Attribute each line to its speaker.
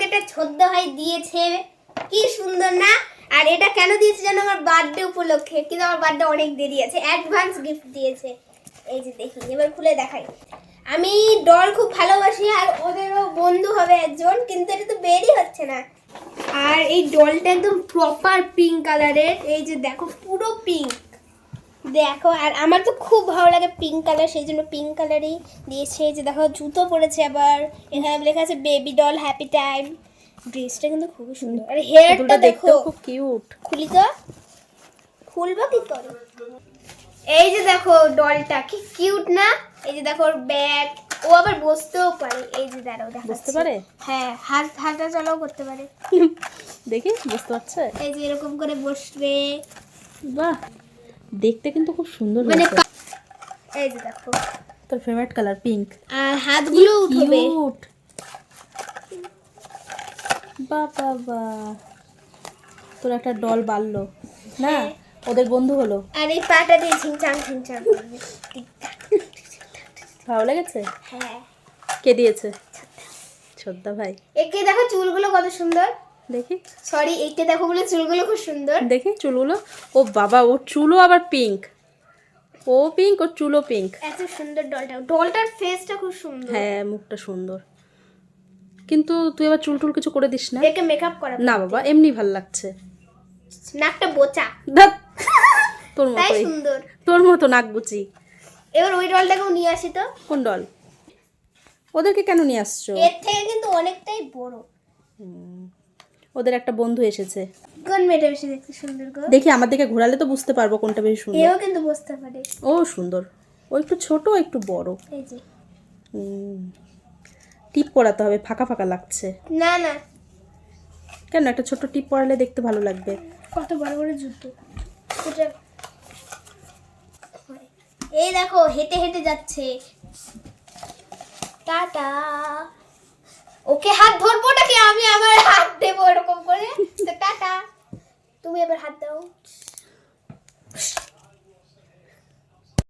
Speaker 1: এটা ছোদ্দ ভাই দিয়েছে, কি সুন্দর না। আর এটা কেন দিয়েছে জানো? আমার বার্থডে উপলক্ষে, কিন্তু আমার বার্থডে অনেক দেরি আছে, অ্যাডভান্স গিফট দিয়েছে। এই যে দেখি, এবার খুলে দেখাই। আমি ডল খুব ভালোবাসি, আর ওদেরও বন্ধু হবে একজন, কিন্তু এটা তো বেরই হচ্ছে না। আর এই ডলটা একদম প্রপার পিঙ্ক কালারের, এই যে দেখো পুরো পিঙ্ক দেখো। আর আমার তো খুব ভালো লাগে পিঙ্ক কালার, সেই জন্য পিঙ্ক কালারই দিয়েছে। এই যে দেখো জুতো পরেছে, আবার এখানে লেখা আছে বেবি ডল হ্যাপি টাইম। ড্রেসটা কিন্তু খুবই সুন্দর, আর হেয়ারটা দেখো
Speaker 2: খুব কিউট।
Speaker 1: খুলি তো, খুলবো কি করে? এই যে দেখো ডলটা কি কিউট না। এই যে দেখো ওর ব্যাগ, ও আবার বসতেও পারে। এই যে দাঁড়াও দেখাচ্ছি।
Speaker 2: বসতে পারে?
Speaker 1: হ্যাঁ, হাঁটা চলাও করতে পারে।
Speaker 2: দেখি বুঝতে পারছে।
Speaker 1: এই যে এরকম করে বসবে।
Speaker 2: বাহ, দেখতে কিন্তু খুব সুন্দর
Speaker 1: মানে
Speaker 2: হয়েছে।
Speaker 1: এই যে দেখো,
Speaker 2: তোর ফেভারিট কালার পিঙ্ক।
Speaker 1: আর হাতগুলো উঠবে।
Speaker 2: কিউট। বাহ বাহ বাহ, তোর একটা ডল বাড়লো না,
Speaker 1: হ্যাঁ।
Speaker 2: ওদের বন্ধু হলো।
Speaker 1: আর এই পাটা দিয়ে ঝিংচাং করবে।
Speaker 2: ভালো লেগেছে?
Speaker 1: হ্যাঁ।
Speaker 2: কে দিয়েছে? ছোদ্দা ভাই।
Speaker 1: একে দেখো চুলগুলো কত সুন্দর।
Speaker 2: দেখি
Speaker 1: সরি, এইটা দেখো বলে চুলগুলো খুব সুন্দর।
Speaker 2: দেখি চুলগুলো। ও বাবা, ওর চুলও আবার পিঙ্ক। ও পিঙ্ক, ওর চুলও পিঙ্ক।
Speaker 1: এত সুন্দর ডলটার ফেসটা খুব সুন্দর।
Speaker 2: হ্যাঁ, মুখটা সুন্দর, কিন্তু তুই আবার চুল টুল কিছু করে দিস না।
Speaker 1: একে মেকআপ করা
Speaker 2: না বাবা, এমনি ভাল লাগছে।
Speaker 1: নাকটা বোচা,
Speaker 2: ধ্যাৎ, তোর
Speaker 1: তাই
Speaker 2: মতোই,
Speaker 1: সুন্দর।
Speaker 2: তোর মতো নাক বুচি।
Speaker 1: এবার ওই ডলটাকেও নিয়ে আসি তো।
Speaker 2: কোন ডল? ওদেরকে কেন নিয়ে আসছো?
Speaker 1: এর থেকে কিন্তু অনেকটাই বড়।
Speaker 2: ওদের একটা বন্ধু এসেছে।
Speaker 1: কোন মেয়েটা বেশি দেখতে সুন্দর গো?
Speaker 2: দেখি আমার দিকে ঘোরালে তো বুঝতে পারবো কোনটা বেশি সুন্দর।
Speaker 1: এও কিন্তু বুঝতে পারে।
Speaker 2: ও সুন্দর, ও একটু ছোট একটু বড়।
Speaker 1: এই যে
Speaker 2: টিপ পরাতে হবে, ফাঁকা ফাঁকা লাগছে।
Speaker 1: না না,
Speaker 2: কেন, একটা ছোট টিপ পরালে দেখতে ভালো লাগবে।
Speaker 1: কত বড় বড় জুতো এটা। এই দেখো হেঁটে হেঁটে যাচ্ছে। টাটা। ওকে হাত ধরবো নাকি আমি আমার হাত দেবো এরকম করে? তো টাটা, তুমি এবার হাত দাও।